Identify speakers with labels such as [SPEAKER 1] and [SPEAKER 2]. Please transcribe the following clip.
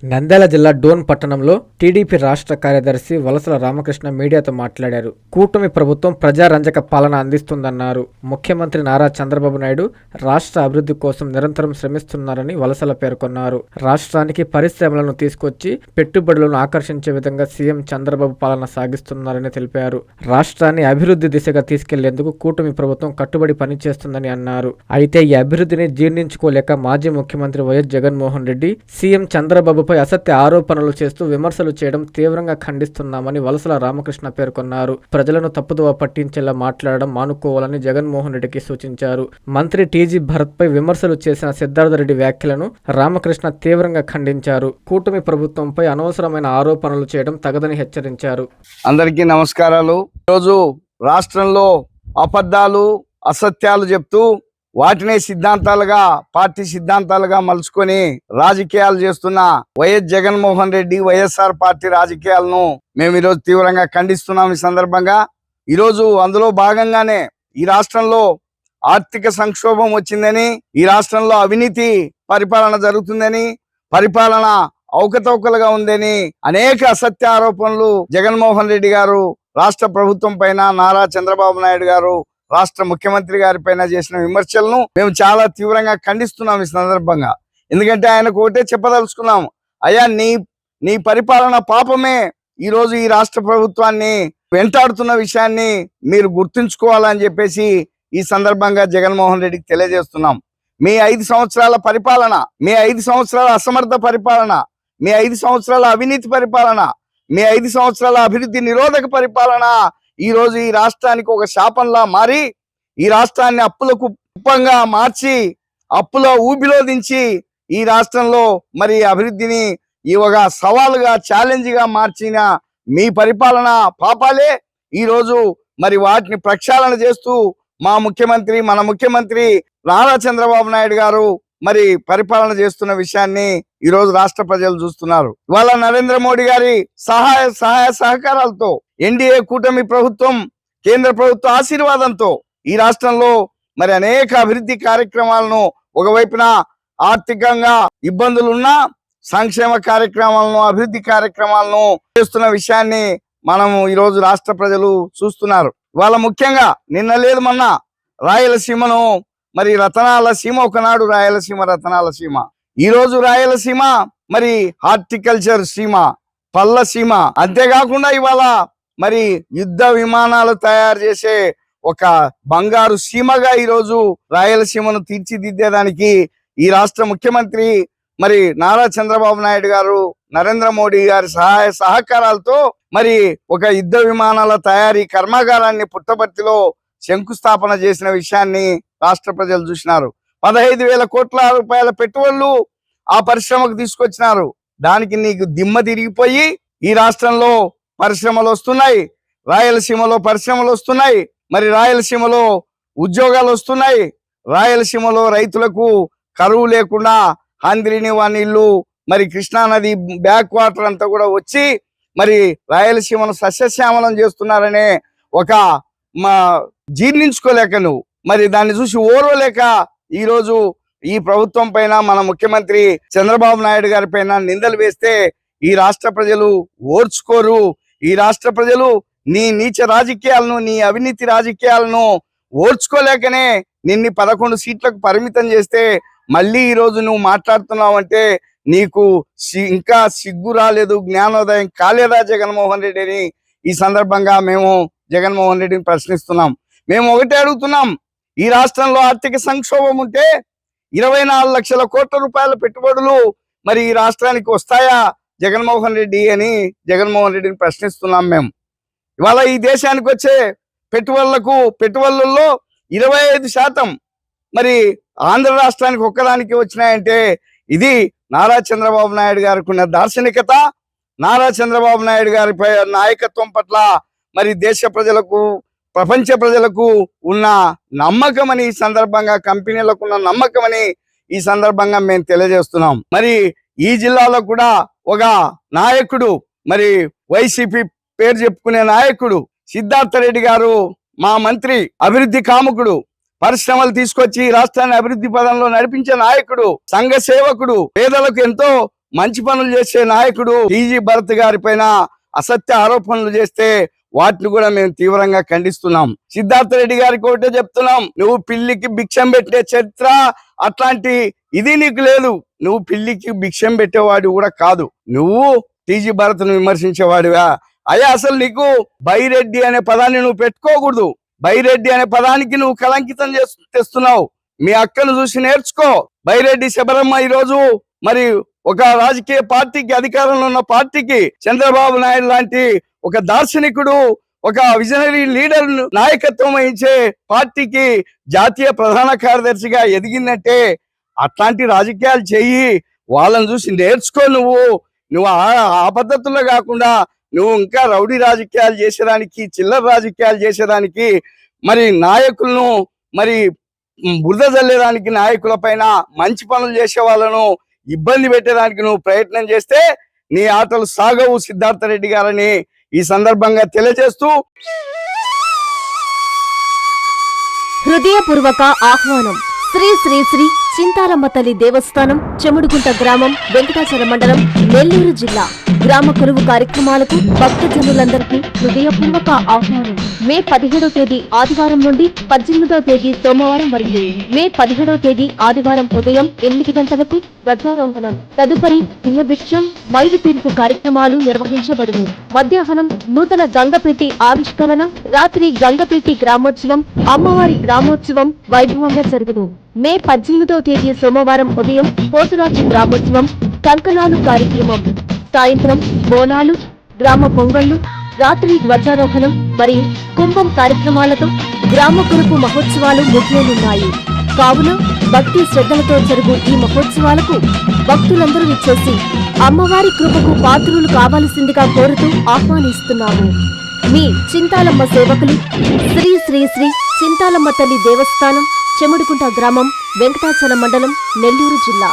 [SPEAKER 1] నంద్యాల జిల్లా డోన్ పట్టణంలో టీడీపీ రాష్ట్ర కార్యదర్శి వలసల రామకృష్ణ మీడియాతో మాట్లాడారు. కూటమి ప్రభుత్వం ప్రజారంజక పాలన అందిస్తుందన్నారు. ముఖ్యమంత్రి నారా చంద్రబాబు నాయుడు రాష్ట్ర అభివృద్ధి కోసం నిరంతరం శ్రమిస్తున్నారని వలసల పేర్కొన్నారు. రాష్ట్రానికి పరిశ్రమలను తీసుకొచ్చి పెట్టుబడులను ఆకర్షించే విధంగా సీఎం చంద్రబాబు పాలన సాగిస్తున్నారని తెలిపారు. రాష్ట్రాన్ని అభివృద్ధి దిశగా తీసుకెళ్లేందుకు కూటమి ప్రభుత్వం కట్టుబడి పనిచేస్తుందని అన్నారు. అయితే ఈ అభివృద్ధిని జీర్ణించుకోలేక మాజీ ముఖ్యమంత్రి వైఎస్ జగన్మోహన్ రెడ్డి సీఎం చంద్రబాబు అసత్య ఆరోపణలు చేస్తూ విమర్శలు చేయడం తీవ్రంగా ఖండిస్తున్నామని వలసల రామకృష్ణ పేర్కొన్నారు. ప్రజలను తప్పుదోవ పట్టించేలా మాట్లాడడం మానుకోవాలని జగన్మోహన్ రెడ్డికి సూచించారు. మంత్రి టీజీ భరత్ పై విమర్శలు చేసిన సిద్ధార్థరెడ్డి వ్యాఖ్యలను రామకృష్ణ తీవ్రంగా ఖండించారు. కూటమి ప్రభుత్వంపై అనవసరమైన ఆరోపణలు చేయడం తగదని హెచ్చరించారు.
[SPEAKER 2] అందరికీ నమస్కారాలు. ఈరోజు రాష్ట్రంలో అబద్ధాలు అసత్యాలు చెప్తూ వాటినే సిద్ధాంతాలుగా పార్టీ సిద్ధాంతాలుగా మలుచుకొని రాజకీయాలు చేస్తున్న వైఎస్ జగన్మోహన్ రెడ్డి వైఎస్ఆర్ పార్టీ రాజకీయాలను మేము ఈరోజు తీవ్రంగా ఖండిస్తున్నాం. ఈ సందర్భంగా ఈరోజు అందులో భాగంగానే ఈ రాష్ట్రంలో ఆర్థిక సంక్షోభం వచ్చిందని, ఈ రాష్ట్రంలో అవినీతి పరిపాలన జరుగుతుందని, పరిపాలన అవకతవకలుగా ఉందని అనేక అసత్య ఆరోపణలు జగన్మోహన్ రెడ్డి గారు రాష్ట్ర ప్రభుత్వం పైన, నారా చంద్రబాబు నాయుడు గారు రాష్ట్ర ముఖ్యమంత్రి గారి పైన చేసిన విమర్శలను మేము చాలా తీవ్రంగా ఖండిస్తున్నాం ఈ సందర్భంగా. ఎందుకంటే ఆయనకు ఒకటే చెప్పదలుచుకున్నాం, అయ్యా నీ పరిపాలన పాపమే ఈ రోజు ఈ రాష్ట్ర ప్రభుత్వాన్ని వెంటాడుతున్న విషయాన్ని మీరు గుర్తుంచుకోవాలని చెప్పేసి ఈ సందర్భంగా జగన్మోహన్ రెడ్డికి తెలియజేస్తున్నాం. మీ 5 సంవత్సరాల పరిపాలన, మీ 5 సంవత్సరాల అసమర్థ పరిపాలన, మీ 5 సంవత్సరాల అవినీతి పరిపాలన, మీ 5 సంవత్సరాల అభివృద్ధి నిరోధక పరిపాలన ఈ రోజు ఈ రాష్ట్రానికి ఒక శాపంలా మారి, ఈ రాష్ట్రాన్ని అప్పులకు కుప్పంగా మార్చి, అప్పుల ఊబిలో దించి ఈ రాష్ట్రంలో మరి అభివృద్ధిని ఈ ఒక సవాలుగా ఛాలెంజ్ గా మార్చిన మీ పరిపాలన పాపాలే ఈ రోజు మరి వాటిని ప్రక్షాళన చేస్తూ మన ముఖ్యమంత్రి నారా చంద్రబాబు నాయుడు గారు మరి పరిపాలన చేస్తున్న విషయాన్ని ఈ రోజు రాష్ట్ర ప్రజలు చూస్తున్నారు. ఇవాళ నరేంద్ర మోడీ గారి సహాయ సహకారాలతో, ఎన్డీఏ కూటమి ప్రభుత్వం, కేంద్ర ప్రభుత్వ ఆశీర్వాదంతో ఈ రాష్ట్రంలో మరి అనేక అభివృద్ధి కార్యక్రమాలను, ఒకవైపున ఆర్థికంగా ఇబ్బందులున్నా సంక్షేమ కార్యక్రమాలను, అభివృద్ధి కార్యక్రమాలను చేస్తున్న విషయాన్ని మనము ఈరోజు రాష్ట్ర ప్రజలు చూస్తున్నారు. ఇవాళ ముఖ్యంగా నిన్న లేదు మొన్న రాయలసీమను మరి రతనాల సీమ, ఒకనాడు రాయలసీమ రతనాల సీమ, ఈ రోజు రాయలసీమ మరి హార్టికల్చర్ సీమ, పళ్ళ సీమ. అంతేకాకుండా ఇవాళ మరి యుద్ధ విమానాలు తయారు చేసే ఒక బంగారు సీమగా ఈరోజు రాయలసీమను తీర్చిదిద్దేదానికి ఈ రాష్ట్ర ముఖ్యమంత్రి మరి నారా చంద్రబాబు నాయుడు గారు, నరేంద్ర మోడీ గారి సహకారాలతో మరి ఒక యుద్ధ విమానాల తయారీ కర్మాగారాన్ని పుట్టపర్తిలో శంకుస్థాపన చేసిన విషయాన్ని రాష్ట్ర ప్రజలు చూసినారు. 15,000 కోట్ల రూపాయల పెట్టుబడులు ఆ పరిశ్రమకు తీసుకొచ్చినారు. దానికి నీకు దిమ్మ తిరిగిపోయి ఈ రాష్ట్రంలో పరిశ్రమలు వస్తున్నాయి, రాయలసీమలో పరిశ్రమలు వస్తున్నాయి, మరి రాయలసీమలో ఉద్యోగాలు వస్తున్నాయి, రాయలసీమలో రైతులకు కరువు లేకుండా హంద్రిని నీళ్లు, మరి కృష్ణానది బ్యాక్ వాటర్ అంతా కూడా వచ్చి మరి రాయలసీమను సస్యశ్యామలం చేస్తున్నారనే ఒక జీర్ణించుకోలేక నువ్వు మరి దాన్ని చూసి ఓర్వలేక ఈరోజు ఈ ప్రభుత్వం పైన, మన ముఖ్యమంత్రి చంద్రబాబు నాయుడు గారి పైన నిందలు వేస్తే ఈ రాష్ట్ర ప్రజలు ఓర్చుకోరు. ఈ రాష్ట్ర ప్రజలు నీ నీచ రాజకీయాలను, నీ అవినీతి రాజకీయాలను ఓర్చుకోలేకనే నిన్ను 11 సీట్లకు పరిమితం చేస్తే మళ్ళీ ఈరోజు నువ్వు మాట్లాడుతున్నావంటే నీకు ఇంకా సిగ్గు రాలేదు, జ్ఞానోదయం కాలేదా జగన్మోహన్ రెడ్డి అని ఈ సందర్భంగా మేము జగన్మోహన్ రెడ్డిని ప్రశ్నిస్తున్నాం. మేము ఒకటే అడుగుతున్నాం, ఈ రాష్ట్రంలో ఆర్థిక సంక్షోభం ఉంటే 24 లక్షల కోట్ల రూపాయల పెట్టుబడులు మరి ఈ రాష్ట్రానికి వస్తాయా జగన్మోహన్ రెడ్డి అని జగన్మోహన్ రెడ్డిని ప్రశ్నిస్తున్నాం. మేము ఇవాళ ఈ దేశానికి వచ్చే పెట్టుబడులలో 25% మరి ఆంధ్ర రాష్ట్రానికి ఒక్కదానికి వచ్చినాయంటే ఇది నారా చంద్రబాబు నాయుడు గారికి ఉన్న దార్శనికత, నారా చంద్రబాబు నాయుడు గారి నాయకత్వం పట్ల మరి దేశ ప్రజలకు, ప్రపంచ ప్రజలకు ఉన్న నమ్మకం అని ఈ సందర్భంగా, కంపెనీలకు ఉన్న నమ్మకం అని ఈ సందర్భంగా మేము తెలియజేస్తున్నాం. మరి ఈ జిల్లాలో కూడా ఒక నాయకుడు, మరి వైసీపీ పేరు చెప్పుకునే నాయకుడు సిద్ధార్థరెడ్డి గారు, మా మంత్రి, అభివృద్ధి కాముకుడు, పరిశ్రమలు తీసుకొచ్చి రాష్ట్రాన్ని అభివృద్ధి పదంలో నడిపించే నాయకుడు, సంఘ సేవకుడు, పేదలకు ఎంతో మంచి పనులు చేసే నాయకుడు టీజీ భరత్ గారి పైన అసత్య ఆరోపణలు చేస్తే వాటిని కూడా మేము తీవ్రంగా ఖండిస్తున్నాం. సిద్ధార్థ రెడ్డి గారికి ఒకటే చెప్తున్నాం, నువ్వు పిల్లికి భిక్షం పెట్టే చరిత్ర అట్లాంటి ఇది నీకు లేదు. నువ్వు పిల్లికి భిక్షం పెట్టేవాడు కూడా కాదు. నువ్వు టీజీ భరత్ ను విమర్శించేవాడివా? అయ్యా, అసలు నీకు బైరెడ్డి అనే పదాన్ని నువ్వు పెట్టుకోకూడదు. బైరెడ్డి అనే పదానికి నువ్వు కలంకితం తెస్తున్నావు. మీ అక్కను చూసి నేర్చుకో. బైరెడ్డి శబరమ్మ ఈరోజు మరి ఒక రాజకీయ పార్టీకి, అధికారంలో ఉన్న పార్టీకి, చంద్రబాబు నాయుడు లాంటి ఒక దార్శనికుడు, ఒక విజనరీ లీడర్ నాయకత్వం వహించే పార్టీకి జాతీయ ప్రధాన కార్యదర్శిగా ఎదిగిందంటే అట్లాంటి రాజకీయాలు చెయ్యి. వాళ్ళని చూసి నేర్చుకో. నువ్వు ఆ పద్ధతుల్లో కాకుండా నువ్వు ఇంకా రౌడీ రాజకీయాలు చేసేదానికి, చిల్లర రాజకీయాలు చేసేదానికి, మరి నాయకులను మరి బురద జల్లేదానికి, నాయకుల పైన మంచి పనులు చేసే వాళ్ళను ఇబ్బంది పెట్టేదానికి నువ్వు ప్రయత్నం చేస్తే నీ ఆటలు సాగవు సిద్ధార్థ రెడ్డి గారని ఈ సందర్భంగా తెలియజేస్తూ
[SPEAKER 3] హృదయపూర్వక ఆహ్వానం. శ్రీ శ్రీ శ్రీ చింతాలమ్మ తల్లి దేవస్థానం, చెముడుగుంట గ్రామం, వెంకటాచల మండలం, నెల్లూరు జిల్లా. గ్రామ కొలువు కార్యక్రమాలకు భక్తజనులందరికీ హృదయపూర్వక ఆహ్వానం. మే 17వ తేదీ ఆదివారం నుండి 18వ తేదీ సోమవారం వరకు. మే 17వ తేదీ ఆదివారం ఉదయం 8 గంటలకు ధ్వజారోహణం, తదుపరి సింహభిక్షం, మైలు తీర్పు కార్యక్రమాలు నిర్వహించబడును. మధ్యాహ్నం నూతన గంగపెట్టి ఆవిష్కరణ, రాత్రి గంగపెట్టి గ్రామోత్సవం, అమ్మవారి గ్రామోత్సవం వైభవంగా జరుగును. మే 18వ తేదీ సోమవారం ఉదయం పోతురాజు గ్రామోత్సవం, కంకణాలు కార్యక్రమం, సాయంత్రం బోనాలు, గ్రామ పొంగళ్లు, రాత్రి ధ్వజారోహణం మరియు కుంభం కార్యక్రమాలతో గ్రామ కురుపు మహోత్సవాలు ముగియనున్నాయి. కావున భక్తి శ్రద్ధలతో జరుగు ఈ మహోత్సవాలకు భక్తులందరూ ఇచ్చేసి అమ్మవారి కృపకు పాత్రులు కావాల్సిందిగా కోరుతూ ఆహ్వానిస్తున్నాము. మీ చింతాలమ్మ సేవకులు శ్రీ శ్రీ శ్రీ చింతాలమ్మ తల్లి దేవస్థానం, చెముడుకుంట గ్రామం, వెంకటాచల మండలం, నెల్లూరు జిల్లా.